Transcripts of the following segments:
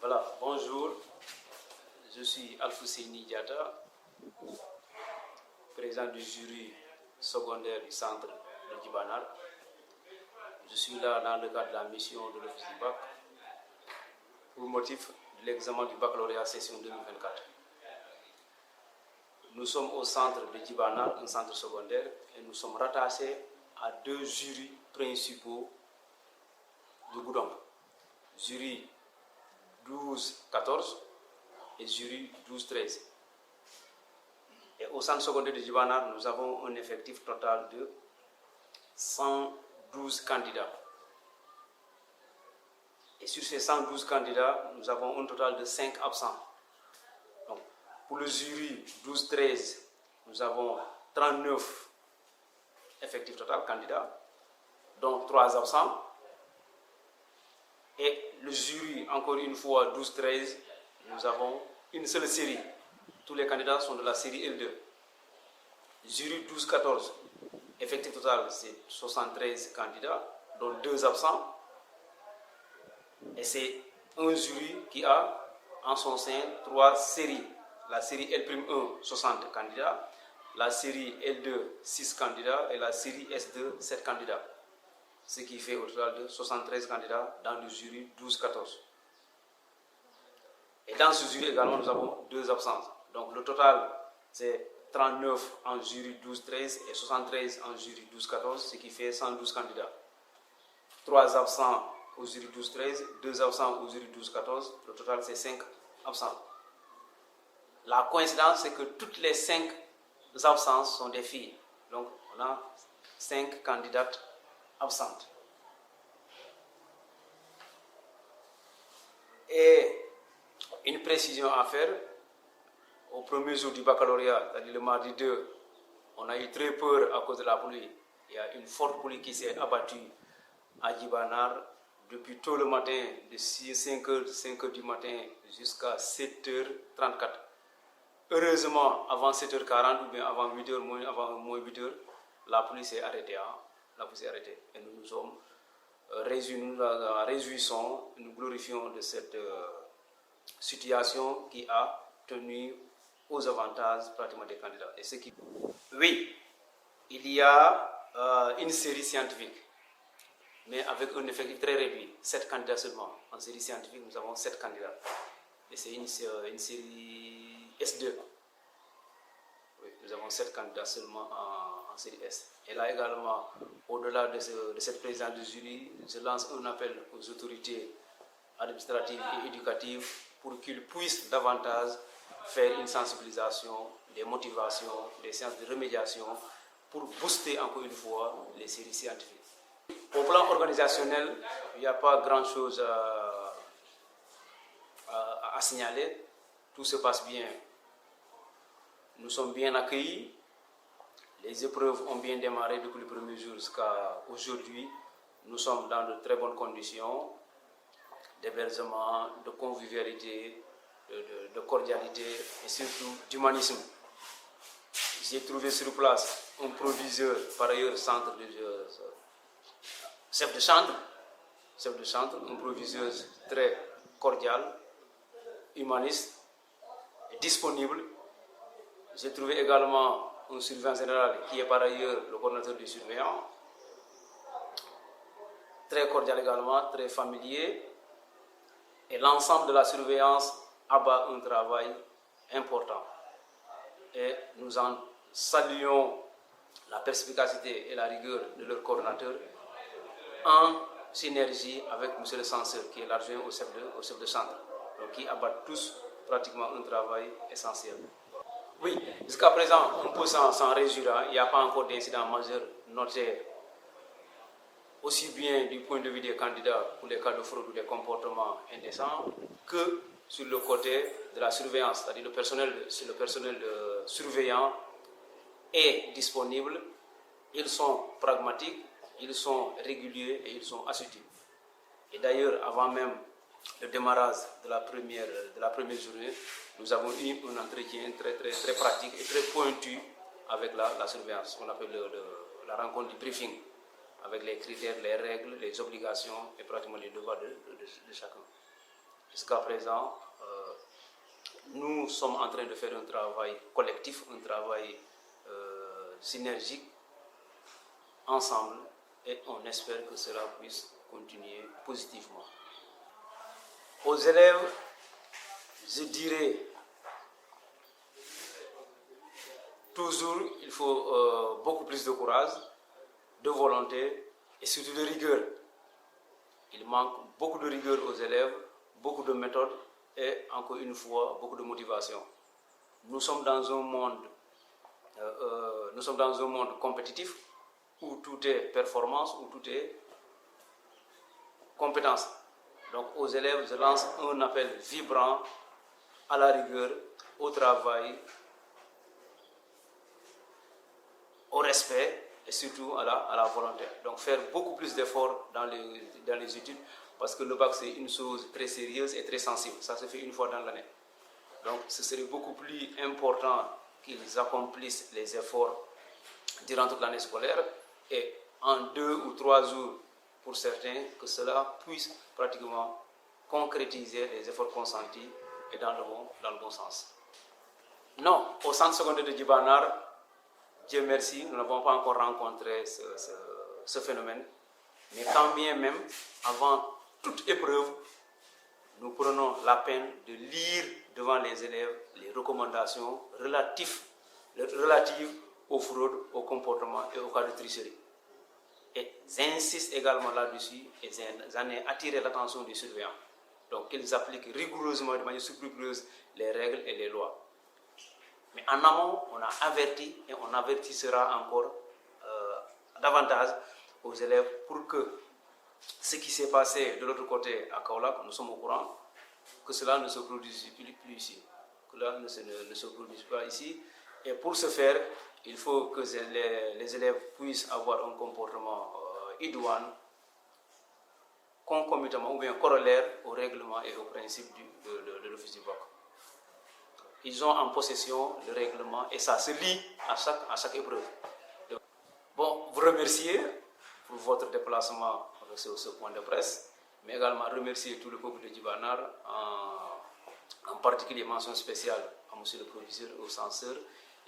Voilà, bonjour, je suis Alfousseni Diata, président du jury secondaire du centre de Djibanar. Je suis là dans le cadre de la mission de l'Office du bac pour motif de l'examen du baccalauréat session 2024. Nous sommes au centre de Djibanar, un centre secondaire, et nous sommes rattachés à deux jurys principaux de Goudomp. Jury 12-14 et jury 12-13. Et au centre secondaire de Djibanar, nous avons un effectif total de 112 candidats. Et sur ces 112 candidats, nous avons un total de 5 absents. Donc, pour le jury 12-13, nous avons 39 effectifs total candidats, dont 3 absents. Et le jury, encore une fois, 12-13, nous avons une seule série. Tous les candidats sont de la série L2. Jury 12-14, effectif total, c'est 73 candidats, dont 2 absents. Et c'est un jury qui a en son sein 3 séries. La série L'1, 60 candidats, la série L2, 6 candidats et la série S2, 7 candidats. Ce qui fait au total de 73 candidats dans le jury 12-14. Et dans ce jury également, nous avons 2 absences. Donc le total, c'est 39 en jury 12-13 et 73 en jury 12-14, ce qui fait 112 candidats. 3 absents au jury 12-13, 2 absents au jury 12-14, le total c'est 5 absents. La coïncidence, c'est que toutes les 5 absences sont des filles. Donc on a 5 candidates absentes. Et une précision à faire, au premier jour du baccalauréat, c'est-à-dire le mardi 2, on a eu très peur à cause de la pluie. Il y a une forte pluie qui s'est abattue à Djibanar depuis tôt le matin, de 5h du matin jusqu'à 7h34. Heureusement, avant 7h40 ou bien avant 8h, avant moins 8h, la pluie s'est arrêtée. La pluie s'est arrêtée. Et nous nous sommes réjouissons, nous glorifions de cette situation qui a tenu aux avantages pratiquement des candidats. Et ce qui... Oui, il y a une série scientifique, mais avec un effectif très réduit, 7 candidats seulement. En série scientifique, nous avons 7 candidats. Et c'est une série S2. Oui, nous avons 7 candidats seulement en série S. Et là également, au-delà de cette présidence de jury, je lance un appel aux autorités administratives et éducatives pour qu'ils puissent davantage faire une sensibilisation, des motivations, des séances de remédiation pour booster encore une fois les séries scientifiques. Au plan organisationnel, il n'y a pas grand-chose à signaler. Tout se passe bien. Nous sommes bien accueillis. Les épreuves ont bien démarré depuis le premier jour jusqu'à aujourd'hui. Nous sommes dans de très bonnes conditions d'hébergement, de convivialité, de cordialité et surtout d'humanisme. J'ai trouvé sur place un proviseur, par ailleurs chef de chantre, une proviseuse très cordiale, humaniste, et disponible. J'ai trouvé également un surveillant général qui est par ailleurs le coordinateur du surveillant, très cordial également, très familier, et l'ensemble de la surveillance abat un travail important. Et nous en saluons la perspicacité et la rigueur de leur coordinateur en synergie avec M. le censeur, qui est l'adjoint au chef de centre, donc qui abat tous pratiquement un travail essentiel. Oui, jusqu'à présent, on peut s'en réjouir. Il n'y a pas encore d'incident majeur noté, aussi bien du point de vue des candidats pour les cas de fraude ou des comportements indécents, que sur le côté de la surveillance, c'est-à-dire le personnel surveillant est disponible, ils sont pragmatiques, ils sont réguliers et ils sont assidus. Et d'ailleurs, avant même le démarrage de la première journée, nous avons eu un entretien très pratique et très pointu avec la surveillance, qu'on appelle la rencontre du briefing, avec les critères, les règles, les obligations et pratiquement les devoirs de chacun. Jusqu'à présent, nous sommes en train de faire un travail collectif, un travail synergique ensemble, et on espère que cela puisse continuer positivement. Aux élèves, je dirais toujours il faut beaucoup plus de courage, de volonté et surtout de rigueur. Il manque beaucoup de rigueur aux élèves, beaucoup de méthodes et encore une fois beaucoup de motivation. Nous sommes dans un monde compétitif où tout est performance, où tout est compétence. Donc aux élèves, je lance un appel vibrant à la rigueur, au travail, au respect et surtout à la volonté. Donc faire beaucoup plus d'efforts dans les études, parce que le bac c'est une chose très sérieuse et très sensible. Ça se fait une fois dans l'année. Donc ce serait beaucoup plus important qu'ils accomplissent les efforts durant toute l'année scolaire et en 2 ou 3 jours pour certains, que cela puisse pratiquement concrétiser les efforts consentis et dans le bon sens. Non, au centre secondaire de Djibanar, Dieu merci, nous n'avons pas encore rencontré ce phénomène. Mais quand bien même, avant toute épreuve, nous prenons la peine de lire devant les élèves les recommandations relatives aux fraudes, au comportement et au cas de tricherie. Et j'insiste également là-dessus et j'en ai attiré l'attention des surveillants. Donc qu'ils appliquent rigoureusement, de manière scrupuleuse, les règles et les lois. Mais en amont, on a averti et on avertissera encore davantage aux élèves pour que ce qui s'est passé de l'autre côté à Kaolack, nous sommes au courant, que cela ne se produise plus ici, que cela ne se produise pas ici. Et pour ce faire, il faut que les élèves puissent avoir un comportement idoine, concomitamment ou bien corollaire au règlement et au principe de l'office du bac. Ils ont en possession le règlement et ça se lit à chaque épreuve. Donc, bon, vous remercier pour votre déplacement avec ce point de presse, mais également remercier tout le peuple de Djibanar, en particulier mention spéciale à monsieur le proviseur, au censeur,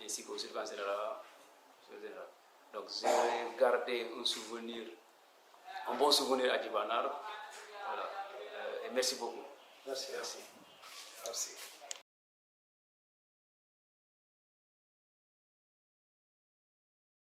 ainsi qu'au surveillant général. Donc je vais garder un bon souvenir à Djibanar. Voilà. Et merci beaucoup. Merci.